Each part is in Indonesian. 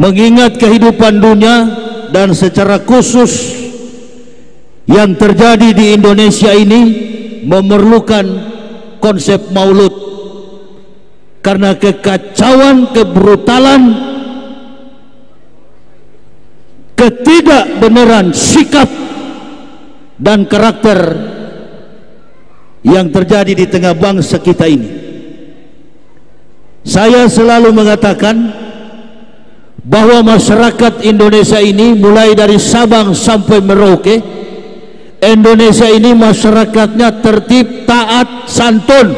mengingat kehidupan dunia dan secara khusus yang terjadi di Indonesia ini memerlukan konsep maulud, karena kekacauan, kebrutalan, ketidakbenaran sikap dan karakter yang terjadi di tengah bangsa kita ini. Saya selalu mengatakan bahwa masyarakat Indonesia ini, mulai dari Sabang sampai Merauke, Indonesia ini masyarakatnya tertib, taat, santun,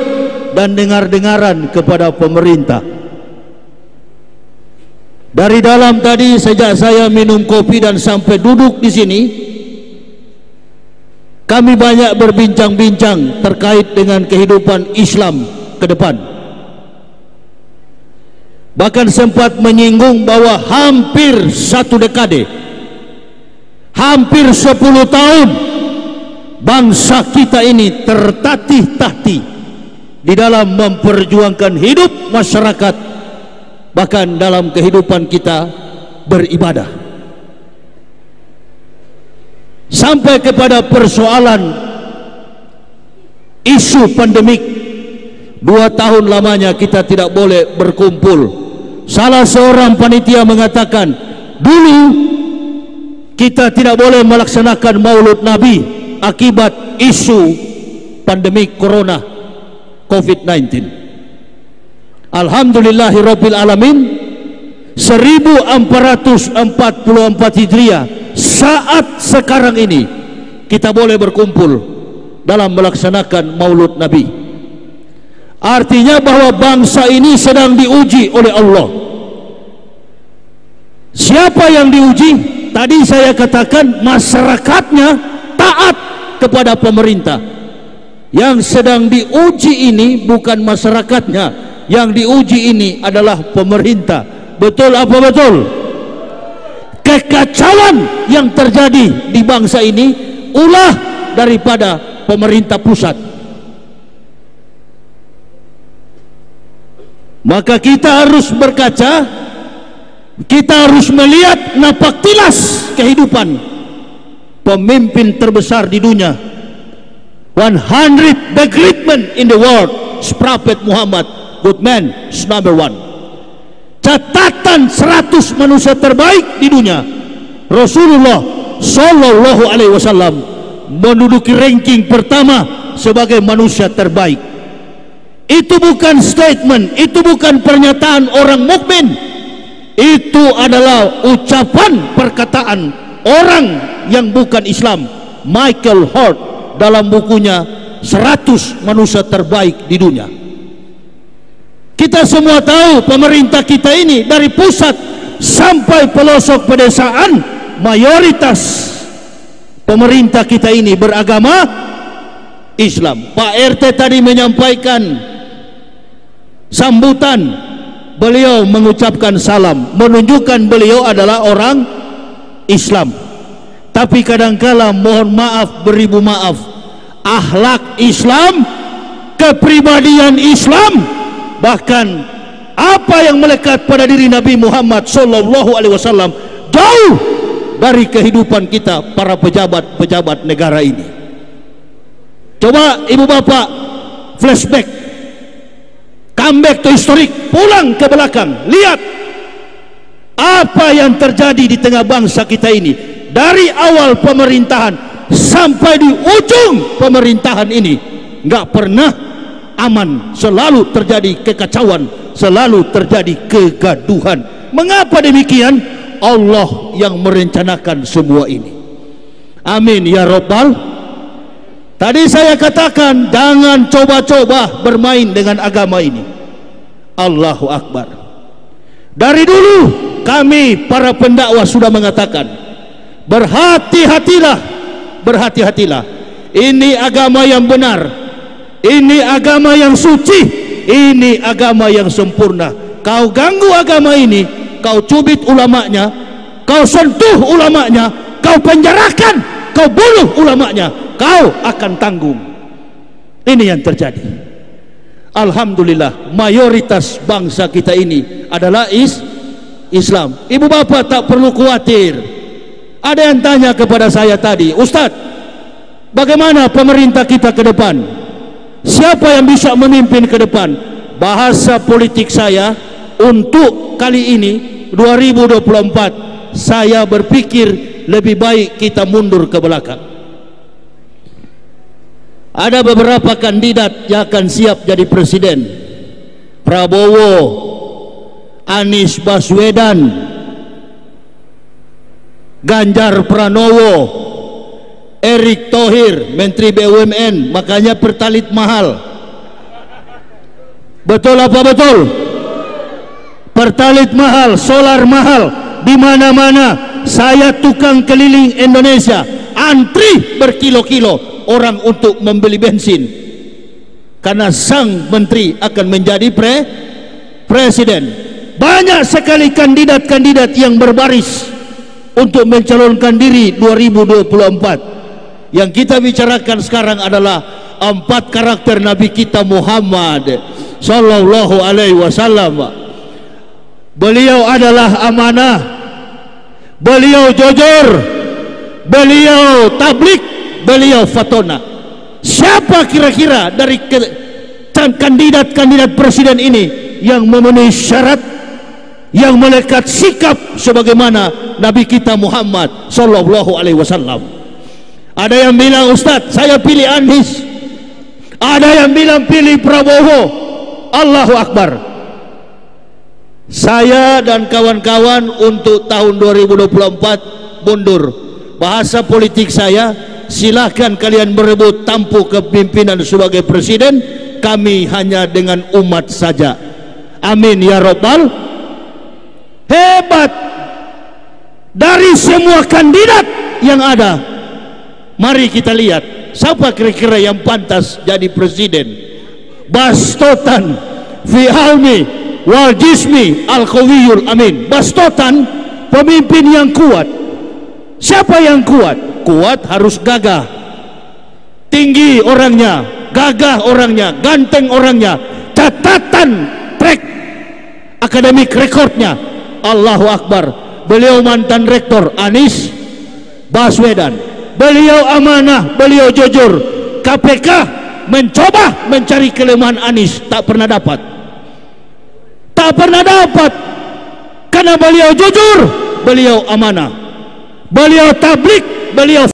dan dengar-dengaran kepada pemerintah. Dari dalam tadi, sejak saya minum kopi dan sampai duduk di sini, kami banyak berbincang-bincang terkait dengan kehidupan Islam ke depan. Bahkan sempat menyinggung bahwa hampir 1 dekade, hampir 10 tahun, bangsa kita ini tertatih-tatih di dalam memperjuangkan hidup masyarakat, bahkan dalam kehidupan kita beribadah, sampai kepada persoalan isu pandemik. 2 tahun lamanya kita tidak boleh berkumpul. Salah seorang panitia mengatakan, dulu kita tidak boleh melaksanakan maulud Nabi akibat isu pandemik corona COVID-19. Alhamdulillahirabbil alamin, 1444 Hijriah, saat sekarang ini kita boleh berkumpul dalam melaksanakan maulud Nabi. Artinya bahwa bangsa ini sedang diuji oleh Allah. Siapa yang diuji? Tadi saya katakan masyarakatnya taat kepada pemerintah. Yang sedang diuji ini bukan masyarakatnya, yang diuji ini adalah pemerintah. Betul apa betul? Kekacauan yang terjadi di bangsa ini ulah daripada pemerintah pusat. Maka kita harus berkaca, kita harus melihat napaktilas kehidupan pemimpin terbesar di dunia. 100 the great men in the world, Prophet Muhammad, good man is number 1. Catatan 100 manusia terbaik di dunia, Rasulullah Sallallahu Alaihi Wasallam menduduki ranking pertama sebagai manusia terbaik. Itu bukan statement, itu bukan pernyataan orang mukmin. Itu adalah ucapan, perkataan orang yang bukan Islam. Michael Hort dalam bukunya 100 manusia terbaik di dunia. Kita semua tahu pemerintah kita ini dari pusat sampai pelosok pedesaan, mayoritas pemerintah kita ini beragama Islam. Pak RT tadi menyampaikan sambutan, beliau mengucapkan salam, menunjukkan beliau adalah orang Islam. Tapi kadangkala, mohon maaf, beribu maaf, akhlak Islam, kepribadian Islam, bahkan apa yang melekat pada diri Nabi Muhammad Sallallahu Alaihi Wasallam jauh dari kehidupan kita para pejabat-pejabat negara ini. Coba ibu bapak flashback, comeback to historik, pulang ke belakang, lihat apa yang terjadi di tengah bangsa kita ini dari awal pemerintahan sampai di ujung pemerintahan ini. Nggak pernah aman, selalu terjadi kekacauan, selalu terjadi kegaduhan. Mengapa demikian? Allah yang merencanakan semua ini. Amin ya Rabbal. Tadi saya katakan, jangan coba-coba bermain dengan agama ini. Allahu Akbar. Dari dulu kami para pendakwah sudah mengatakan, berhati-hatilah, berhati-hatilah. Ini agama yang benar, ini agama yang suci, ini agama yang sempurna. Kau ganggu agama ini, kau cubit ulamanya, kau sentuh ulamanya, kau penjarakan, kau bunuh ulamanya, kau akan tanggung. Ini yang terjadi. Alhamdulillah, mayoritas bangsa kita ini adalah Islam. Ibu bapak tak perlu khawatir. Ada yang tanya kepada saya tadi, Ustadz, bagaimana pemerintah kita ke depan? Siapa yang bisa memimpin ke depan? Bahasa politik saya untuk kali ini 2024, saya berpikir lebih baik kita mundur ke belakang. Ada beberapa kandidat yang akan siap jadi presiden. Prabowo, Anies Baswedan, Ganjar Pranowo, Erick Thohir, Menteri BUMN, makanya pertalit mahal. Betul apa betul? Pertalit mahal, solar mahal, di mana-mana. Saya tukang keliling Indonesia, antri berkilo-kilo orang untuk membeli bensin, karena sang menteri akan menjadi presiden. Banyak sekali kandidat-kandidat yang berbaris untuk mencalonkan diri 2024. Yang kita bicarakan sekarang adalah 4 karakter Nabi kita Muhammad sallallahu alaihi wasallam. Beliau adalah amanah, beliau jujur, beliau tablik, beliau fatona. Siapa kira-kira dari kandidat-kandidat presiden ini yang memenuhi syarat, yang melekat sikap sebagaimana Nabi kita Muhammad sallallahu alaihi wasallam? Ada yang bilang, Ustadz, saya pilih Anies. Ada yang bilang pilih Prabowo. Allahu Akbar. Saya dan kawan-kawan untuk tahun 2024 mundur. Bahasa politik saya, silahkan kalian berebut tampuk kepimpinan sebagai presiden, kami hanya dengan umat saja. Amin ya Rabbal. Hebat. Dari semua kandidat yang ada, mari kita lihat siapa kira-kira yang pantas jadi presiden. Bastotan fi halmi wal jismi al qawiyul amin. Bastotan, pemimpin yang kuat. Siapa yang kuat? Kuat harus gagah, tinggi orangnya, gagah orangnya, ganteng orangnya, catatan track akademik rekornya. Allahu Akbar. Beliau mantan rektor Anies Baswedan. Beliau amanah, beliau jujur. KPK mencoba mencari kelemahan Anies, tak pernah dapat. Tak pernah dapat. Karena beliau jujur, beliau amanah, beliau tablik, beliau